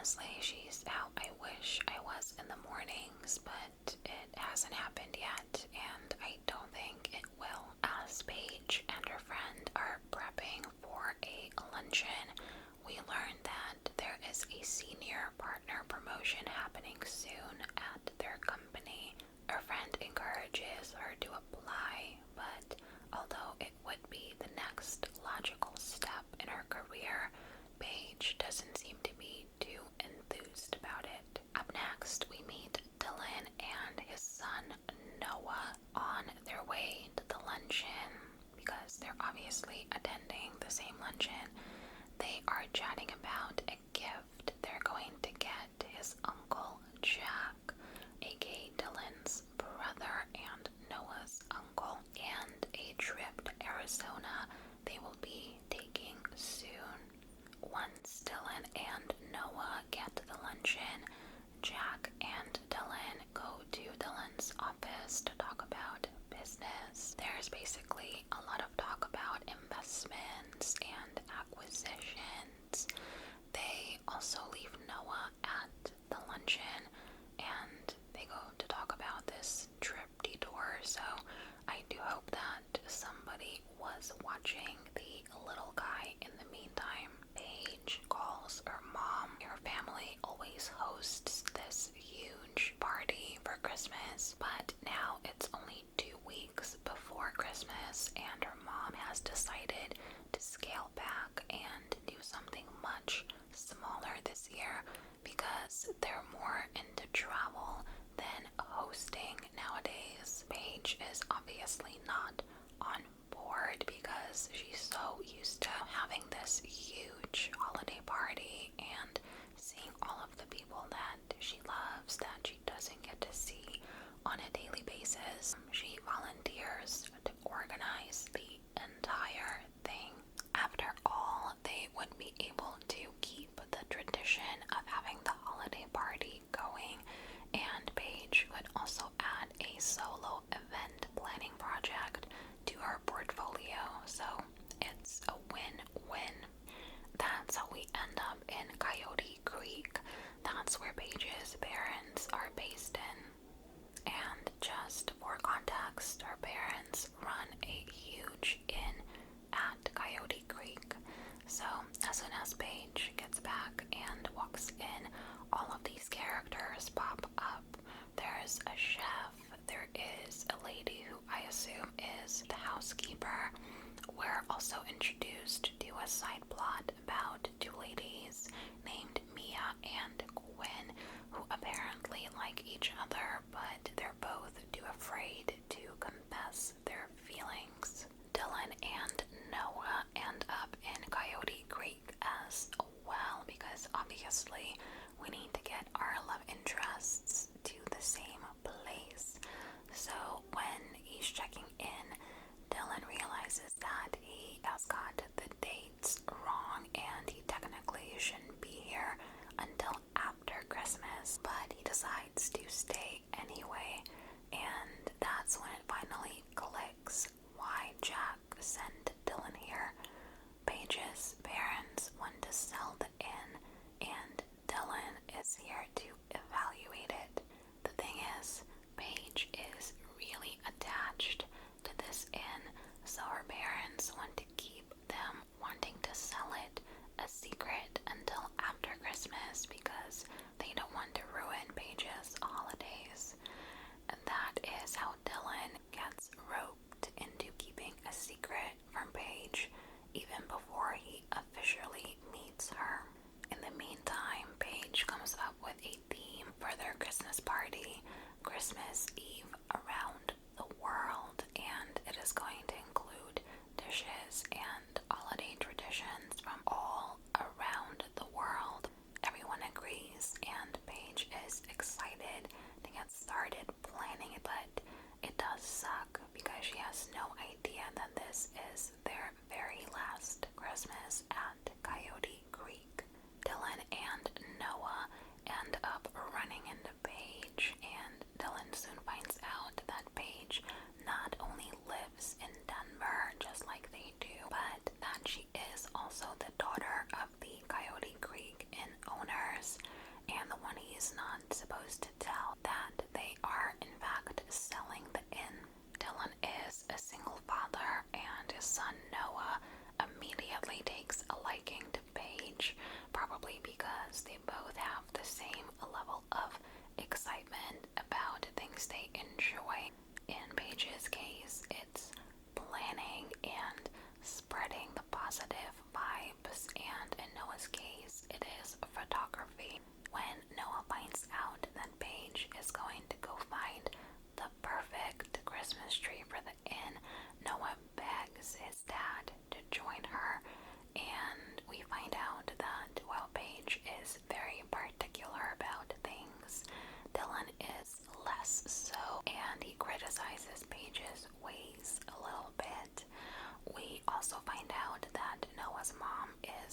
honestly, she's out. I wish I was in the mornings, but it hasn't happened yet, and I don't think it will. As Paige and her friend are prepping for a luncheon, we learned that there is a senior partner promotion happening soon at their company. Her friend encourages her to apply, but although it would be the next logical step in her career, Paige doesn't seem to be too enthused about it. Up next, we meet Dylan and his son Noah on their way to the luncheon because they're obviously attending the same luncheon. They are chatting about a gift they're going to get his uncle Jack, aka Dylan's brother and Noah's uncle, and a trip to Arizona they will be taking soon. Once Dylan and Noah get to the luncheon, Jack and Dylan go to Dylan's office to talk about business. There's basically a lot of talk about investments and acquisitions. They also leave Noah at the luncheon and they go to talk about this trip detour, so I do hope that somebody was watching the little guy in the meantime. Paige calls her mom. Her family always hosts this huge party for Christmas, but now it's only 2 weeks before Christmas and her mom has decided to scale back and do something much smaller this year because they're more into travel than hosting nowadays. Paige is obviously not on board because she's so used to having this huge holiday party and seeing all of the people that she loves that she doesn't get to see on a daily basis. She volunteers to organize the entire thing. After all, they would be able to keep the tradition of having the holiday party going, and Paige could also add a solo event planning project to her portfolio, so it's a win-win. That's how we end up in Coyote Creek. That's where Paige's parents are based in. And just for context, her parents run a huge inn at Coyote Creek. So as soon as Paige gets back and walks in, all of these characters pop up. There's a chef, there is a lady who I assume is the housekeeper. We're also introduced to a side plot about 2 ladies named Mia and Gwen, who apparently like each other, but they're both too afraid to confess their feelings. Dylan and Noah end up in Coyote Creek as well because obviously we need to get our love interests to the same place. So when he's checking in, Dylan realizes that he has got the dates wrong and he technically shouldn't be here until after Christmas, but he decides to stay anyway, and that's when it finally clicks why Jack sent Dylan here. Paige's parents want to sell the inn, and Dylan is here to evaluate it. The thing is, Paige is really attached to this inn, so her parents want to keep them wanting to sell it a secret until after Christmas because they don't want to ruin Paige's holidays. And that is how Dylan gets roped into keeping a secret from Paige even before he officially meets her. In the meantime, Paige comes up with a theme for their Christmas party, Christmas Eve around the world, and it is going to include dishes and holiday traditions from all around the world. Everyone agrees, and Paige is excited to get started planning it, but it does suck because she has no idea that this is their very last Christmas at Coyote Creek. Dylan and Noah end up running into Paige, and Dylan soon finds out that Paige not only lives in Denver just like they do,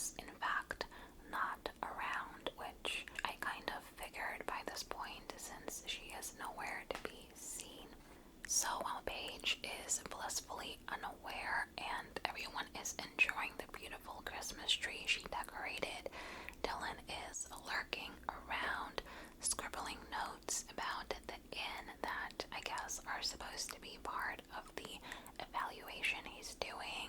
is in fact not around, which I kind of figured by this point since she is nowhere to be seen. So while Paige is blissfully unaware and everyone is enjoying the beautiful Christmas tree she decorated, Dylan is lurking around, scribbling notes about the inn that I guess are supposed to be part of the evaluation he's doing.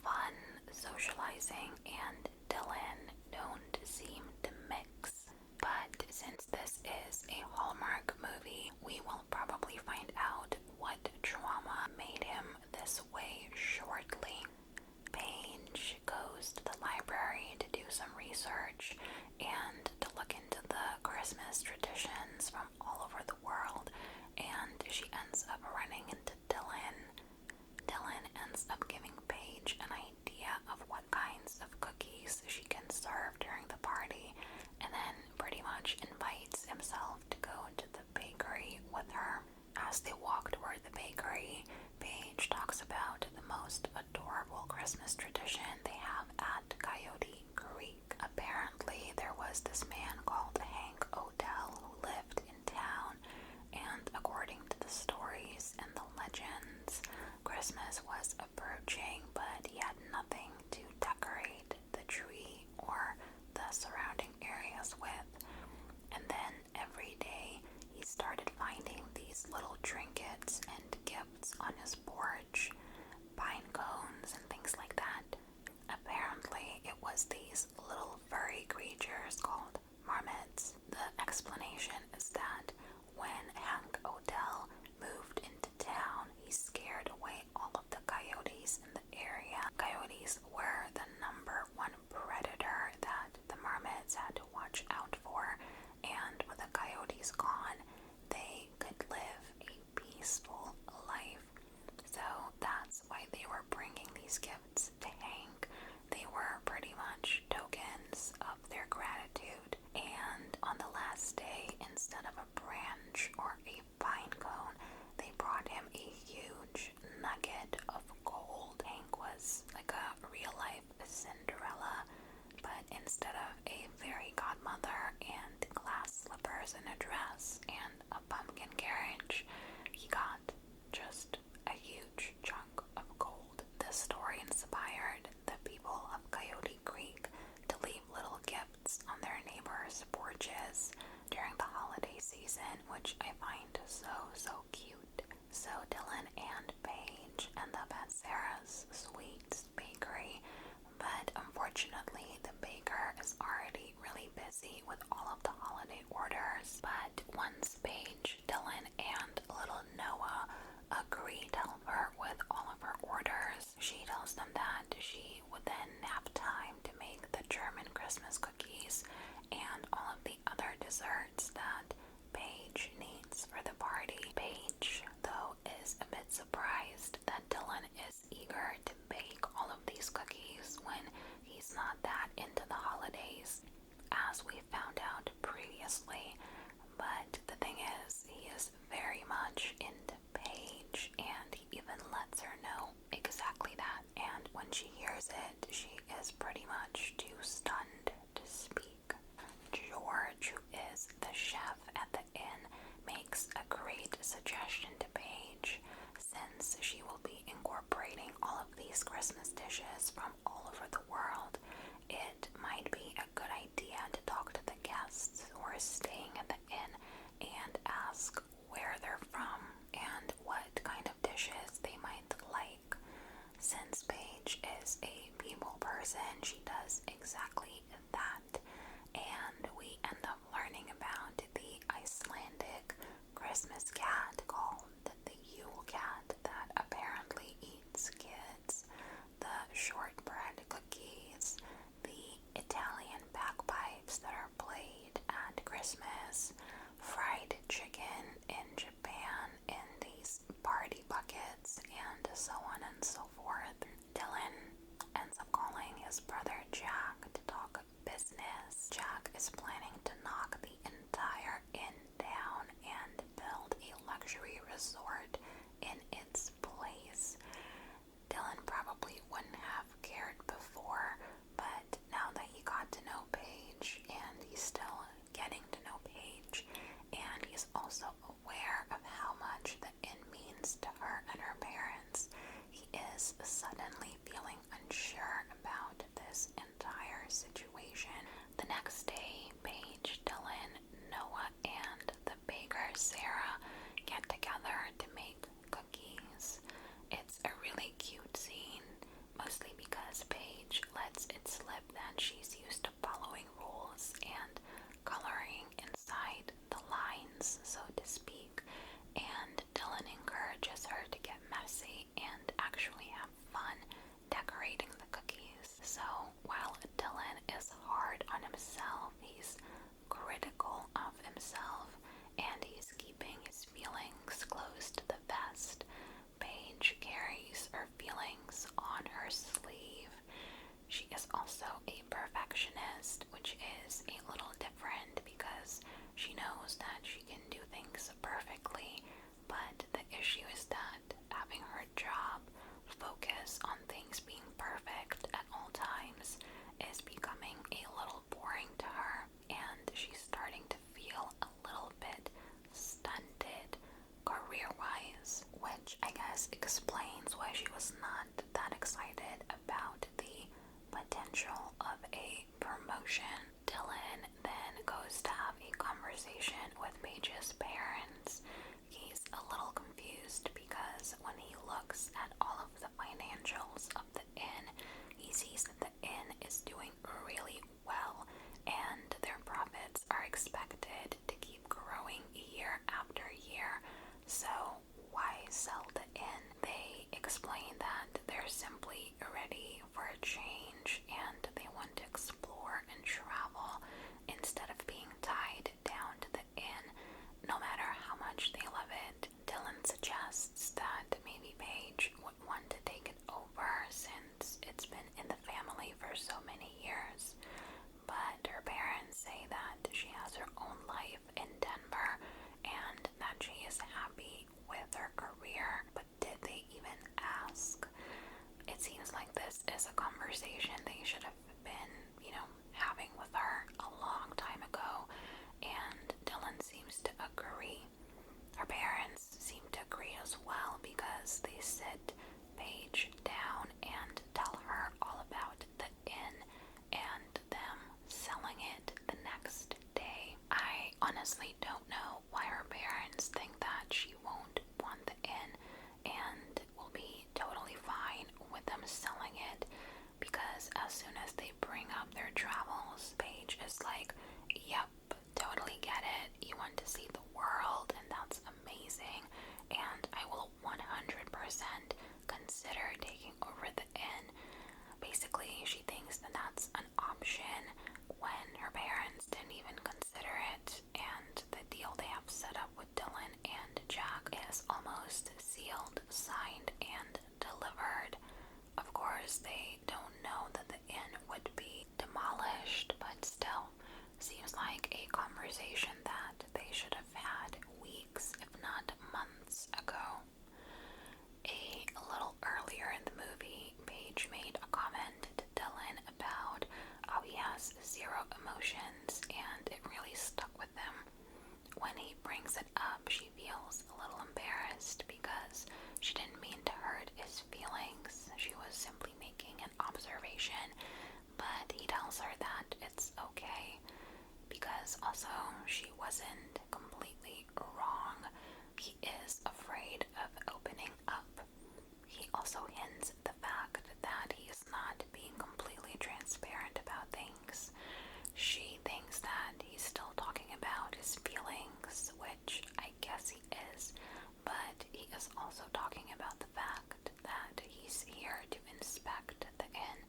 Fun, socializing, and Dylan don't seem to mix. But since this is a Hallmark movie, we will probably find out what trauma made him this way shortly. Paige goes to the library to do some research and to look into the Christmas traditions from all over the world, and she ends up running into Dylan. Dylan ends up giving Paige an idea of what kinds of cookies she can serve during the party, and then pretty much invites himself to go to the bakery with her. As they walk toward the bakery, Paige talks about the most adorable Christmas tradition they have at Coyote Creek. Apparently, there was this man called Hank Odell who lived in town, and according to the stories and the legends, Christmas was approaching, but he had nothing to decorate the tree or the surrounding areas with. And then every day he started finding these little trinkets and gifts on his porch, pine cones and things like that. Apparently it was these little furry creatures called marmots. The explanation is that when Hank Odell moved into town, he scared away all of the coyotes in the area. Coyotes were the number one predator that the marmots had to watch out for, and with the coyotes gone, they could live a peaceful life. So that's why they were bringing these gifts to Hank. They were pretty much tokens of their gratitude. And on the last day, instead of a branch or a pine cone, they brought him a huge nugget of gold. Hank was like a real-life Cinderella, but instead of a fairy godmother and glass slippers and a dress and a pumpkin carriage, he got just a huge chunk of gold. This story inspired the people of Coyote Creek to leave little gifts on their neighbors' porches during the holiday season, which I find so cute. So Dylan and Paige end up at Sarah's Sweets Bakery, but unfortunately the baker is already really busy with all of the holiday orders. But once Paige, Dylan, and little Noah agree to help her with all of her orders, she tells them that she would then have time to make the German Christmas cookies and all of the other desserts that Paige needs for the party. Paige, though, is a bit surprised that Dylan is eager to bake all of these cookies when he's not that into the holidays, as we found out previously. But the thing is, he is very much into Paige, and he even lets her know exactly that. And when she hears it, she is pretty much too stunned to speak. George, who is the chef at the inn, makes a great suggestion to Paige. Since she will be incorporating all of these Christmas dishes from all over the world, it might be a good idea to talk to the guests who are staying at the inn and ask where they're from and what kind of dishes they might like. Since Paige is a people person, she does exactly that, and we end up learning about the Icelandic Christmas cat called the Yule cat that apparently eats kids, the shortbread cookies, the Italian bagpipes that are played at Christmas, fried chicken in Japan in these party buckets, and so on and so forth. Dylan ends up calling his brother Jack to talk business. Jack is planning to knock the entire inn down and build a luxury resort in its place. Dylan probably wouldn't have cared before, but now that as Paige lets it slip that she's used to following rules and coloring inside the lines, so to speak, and Dylan encourages her to get messy and actually have fun decorating the cookies. So while Dylan is hard on himself, he's critical of himself, and he's keeping his feelings close to the vest. Paige carries her feelings on her sleeve. She is also a perfectionist, which is a little different because she knows that she can do things perfectly, but the issue is that having her job focus on things being perfect at all times is becoming a little boring to her, and she's starting to feel a little bit stunted career-wise, which I guess explains why she was not that excited about the potential of a promotion. Dylan then goes to have a conversation with Paige's parents. He's a little confused because when he looks at all of the financials of the inn, he sees that the inn is doing really well and their profits are expected to keep growing year after year. So why sell the inn? They explain that they're simply ready for a change and they want to explore and travel instead of being tied down to the inn, no matter how much they love it. Dylan suggests that maybe Paige would want to take it over since it's been in the family for so many years, but her parents say that she has her own life in Denver and that she is happy with her career. But did they even ask? It seems like this is a conversation they should have been, having with her a long time ago, and Dylan seems to agree. Her parents seem to agree as well because they sit Paige down and tell her all about the inn and them selling it the next day. I honestly don't know why her parents think that she won't want the inn and will be totally fine with them selling it, because as soon as they bring up their travels, Paige is like, yep, totally get it. You want to see the world and that's amazing, and I will 100% consider taking over the inn. Basically, she thinks that that's an option when her parents didn't even consider it, and the deal they have set up with Dylan and Jack is almost sealed, signed, and delivered. Of course, they don't know that the inn would be demolished, but still, seems like a conversation that they should have had weeks, if not months ago. A little earlier in the movie, Paige made a comment to Dylan about how he has zero emotions, and it really stuck with him. When he brings it up, she feels a little embarrassed because she didn't mean to hurt his feelings. She was simply making an observation, but he tells her that it's okay because also she wasn't completely wrong. He is afraid of opening up. He also hints at the fact that he is not being completely transparent about things. She thinks that he's still talking about his feelings, which I guess he is, but he is also talking about the fact that he's here to inspect the inn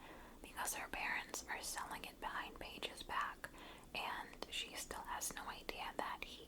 because her parents are selling it behind Paige's back, and she still has no idea that he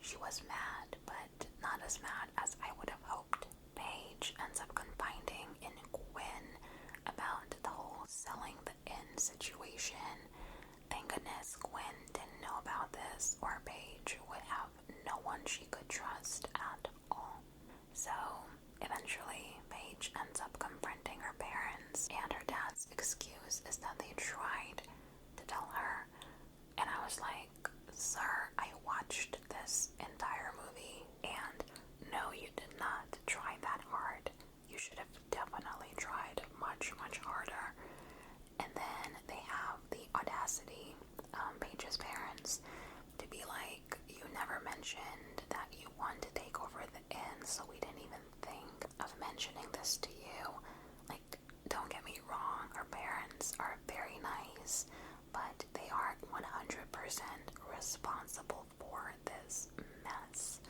She was mad, but not as mad as I would have hoped. Paige ends up confiding in Gwen about the whole selling the inn situation. Thank goodness Gwen didn't know about this, or Paige would have no one she could trust at all. So eventually, Paige ends up confronting her parents, and her dad's excuse is that they tried to tell her. And I was like, sir, I watched this entire movie, and no, you did not try that hard. You should have definitely tried much, much harder. And then they have the audacity, Paige's parents, to be like, you never mentioned that you want to take over the inn, so we didn't even think of mentioning this to you. Like, don't get me wrong, our parents are very nice, but they aren't 100% responsible for this mess.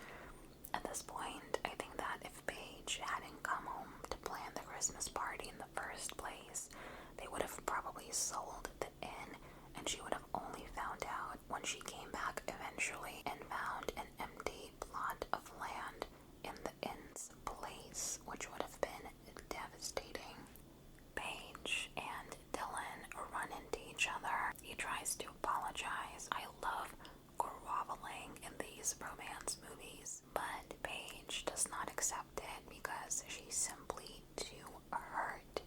At this point, I think that if Paige hadn't come home to plan the Christmas party in the first place, they would have probably sold the inn, and she would have only found out when she came back eventually and found an empty plot of land in the inn's place, which would have been devastating. Paige and Dylan run into each other. He tries to apologize. I love groveling in these romance movies, but Paige does not accept it because she's simply too hurt.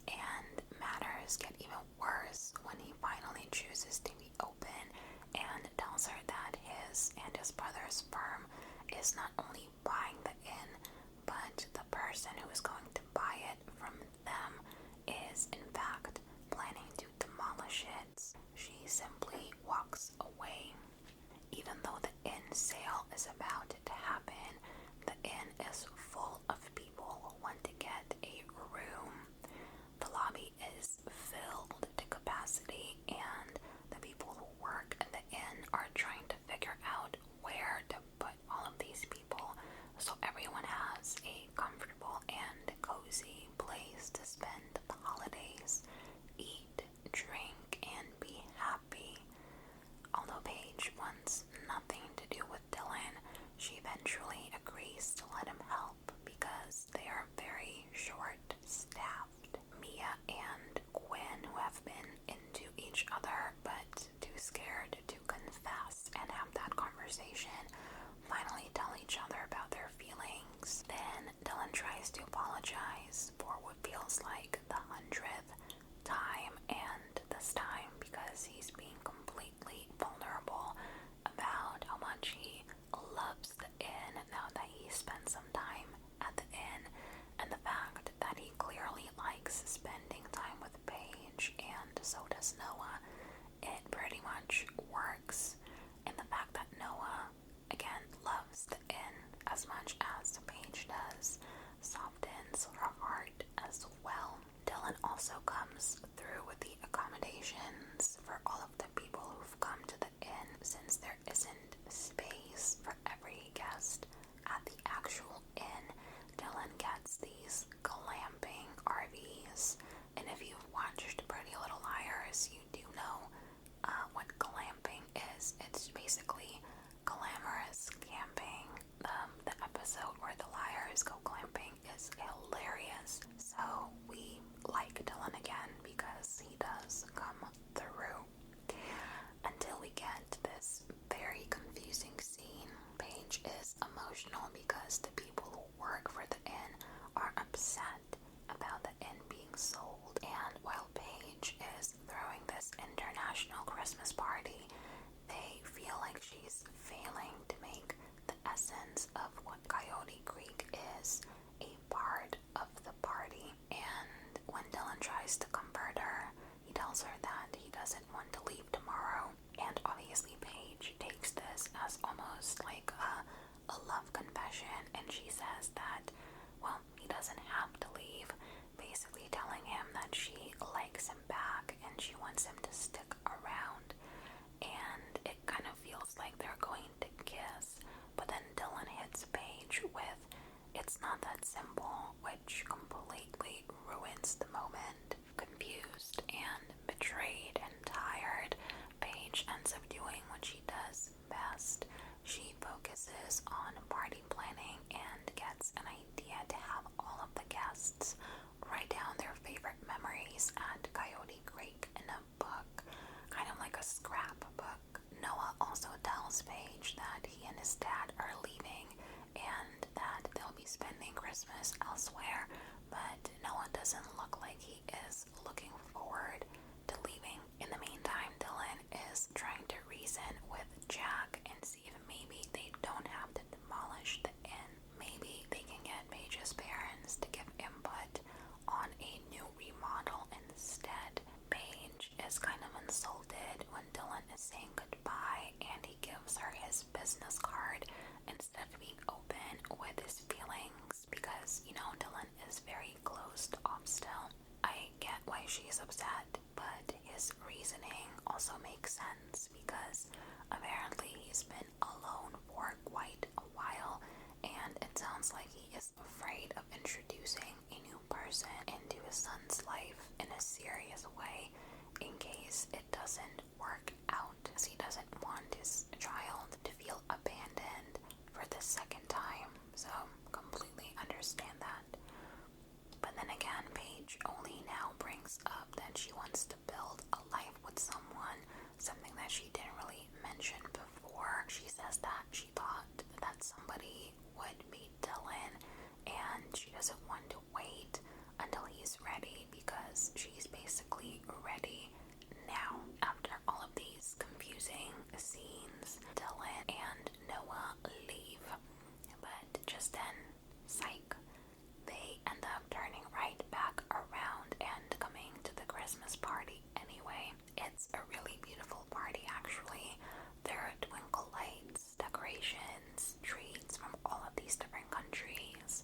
And matters get even worse when he finally chooses to be open and tells her that his and his brother's firm is not only buying the inn, but the person who is going to buy it from them is in fact planning to demolish it. She simply walks away. Even though the inn sale is about to happen, the inn is full of people who want to get a room. The lobby is filled to capacity, and the people who work at the inn are trying to figure out where to put all of these people so everyone has a comfortable and cozy place to spend the holidays, eat, drink, and be happy. Although Paige wants nothing to do with Dylan, she eventually agrees to let him help because they are very short-staffed. Mia and Gwen, who have been into each other but too scared to confess and have that conversation, finally tell each other about their feelings. Then Dylan tries to apologize for what feels like the 100th time, and this time because he's being completely vulnerable about how much he loves the inn now that he spent some time at the inn, and the fact that he clearly likes spending time with Paige, and so does Noah. It pretty much works. And the fact that Noah, again, loves the inn as much as Paige does softens her heart as well. Dylan also comes through with the accommodations for all of the people who've come to the inn, since there isn't space for every guest at the actual inn. Dylan gets these glamping RVs, and if you've watched Pretty Little Liars, you do know what glamping is. It's basically glamorous camping. The episode where the liars go glamping is hilarious. So we like Dylan again because he does come through. Until we get to this very confusing scene. Paige is emotional because the people who work for the inn are upset about the inn being sold. And while Paige is throwing this international Christmas party, they feel like she's failing to make the essence of what Coyote Creek is a part of the party. And when Dylan tries to comfort her, he tells her that he doesn't want to leave tomorrow. And obviously Paige takes this as almost like a love confession, and she says that, well, he doesn't have to leave, basically telling him that she likes him back and she wants him to stick around. And it kind of feels like they're going to kiss, but then Dylan hits Paige with, "It's not that simple," which completely ruins the moment. Confused and betrayed and tired, Paige ends up doing what she does best. She focuses she's upset, but his reasoning also makes sense because apparently he's been alone for quite a while, and it sounds like he is afraid of introducing a new person into his son's life in a serious way in case it doesn't work out, as he doesn't want his child to feel abandoned for the second time. So completely understand that. But then again, Paige only now brings up that she wants to build a life with someone, something that she didn't really mention before. She says that she thought that somebody would meet Dylan, and she doesn't want to wait until he's ready because she's basically ready now. After all of these confusing scenes, Dylan and Noah leave, but just then, psych, they end up turning right back around and coming to the Christmas party anyway. It's a really beautiful party, actually. There are twinkle lights, decorations, treats from all of these different countries.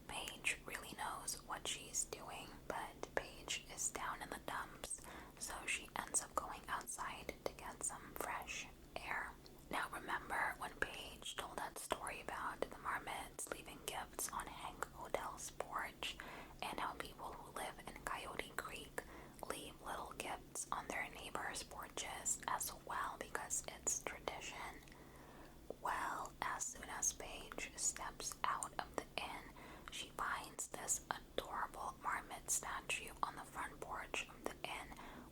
Paige really knows what she's doing, but Paige is down in the dumps, so she ends up going outside to get some fresh air. Now remember when Paige told that story about the marmots leaving gifts on Hank Odell's porch, and how people who live in Coyote Creek leave little gifts on their neighbors' porches as well because it's tradition? Well, as soon as Paige steps out of the inn, she finds this adorable marmot statue on the front porch of the inn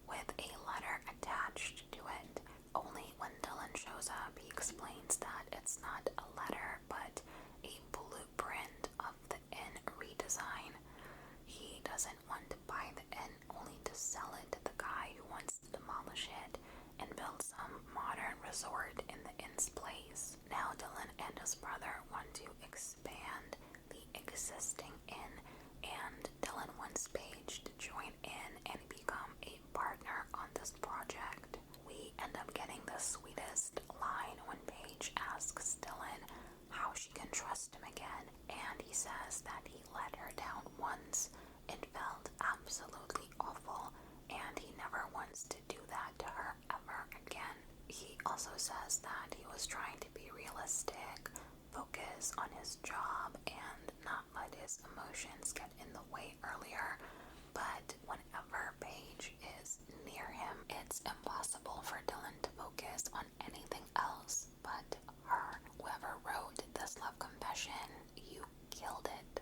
with a letter attached to it. Only when Dylan shows up, he explains that it's not a letter, but a blueprint of the inn redesign. He doesn't want to buy the inn, only to sell it to the guy who wants to demolish it and build some modern resort in the inn's place. Now Dylan and his brother want to expand the existing inn, and Dylan wants Paige to join in and become a partner on this project. We end up getting the sweetest line when Paige asks Dylan how she can trust him again, and he says that he let her down once. It felt absolutely awful, and he never wants to do that to her ever again. He also says that he was trying to be realistic, focus on his job, and not let his emotions get in the way earlier. But whenever Paige is near him, it's impossible for Dylan to focus on anything else but her. Whoever wrote this love confession, you killed it.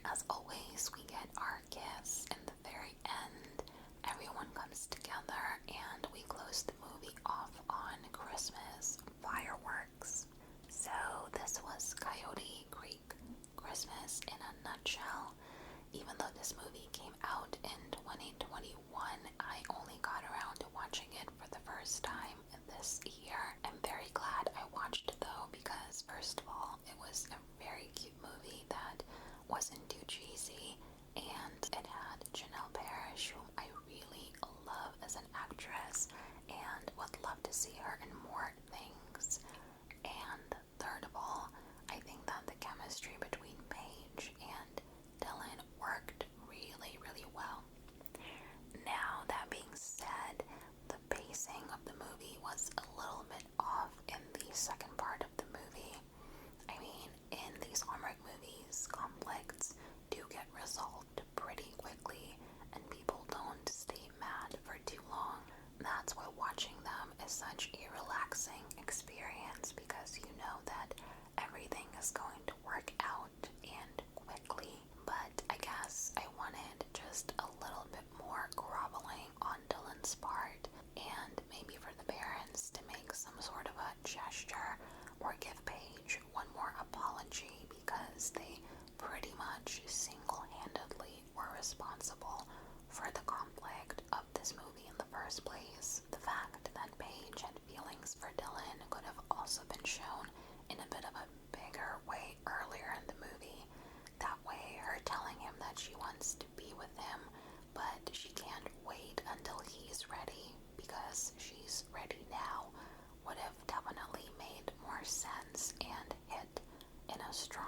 As always, we get our kiss in the very end. Everyone comes together and we close the movie off on Christmas fireworks. So this was Coyote Creek Christmas in a nutshell. Even though this movie came out in 2021, I only got around to watching it for the first time this year. I'm very glad I watched it though, because first of all, it was a very cute movie that wasn't too cheesy, and it had Janelle Parrish, whom I really love as an actress and would love to see her in more things. And third of all, I think that the chemistry between Paige and Dylan worked really, really well. Now, that being said, the pacing of the movie was a little bit off in the second part of the movie. I mean, in these Hallmark movies, conflicts do get resolved pretty quickly, and people don't stay mad for too long. That's why watching them is such a relaxing experience, because you know that everything is going to work out and quickly. But I guess I wanted just a little bit more groveling on Dylan's part, and maybe for the parents to make some sort of a gesture or give Paige one more apology, because they pretty much single-handedly were responsible for the conflict of this movie in the first place. The fact that Paige had feelings for Dylan could have also been shown in a bit of a bigger way earlier in the movie. That way, her telling him that she wants to be with him, but she can't wait until he's ready because she's ready now, would have definitely made more sense and hit in a strong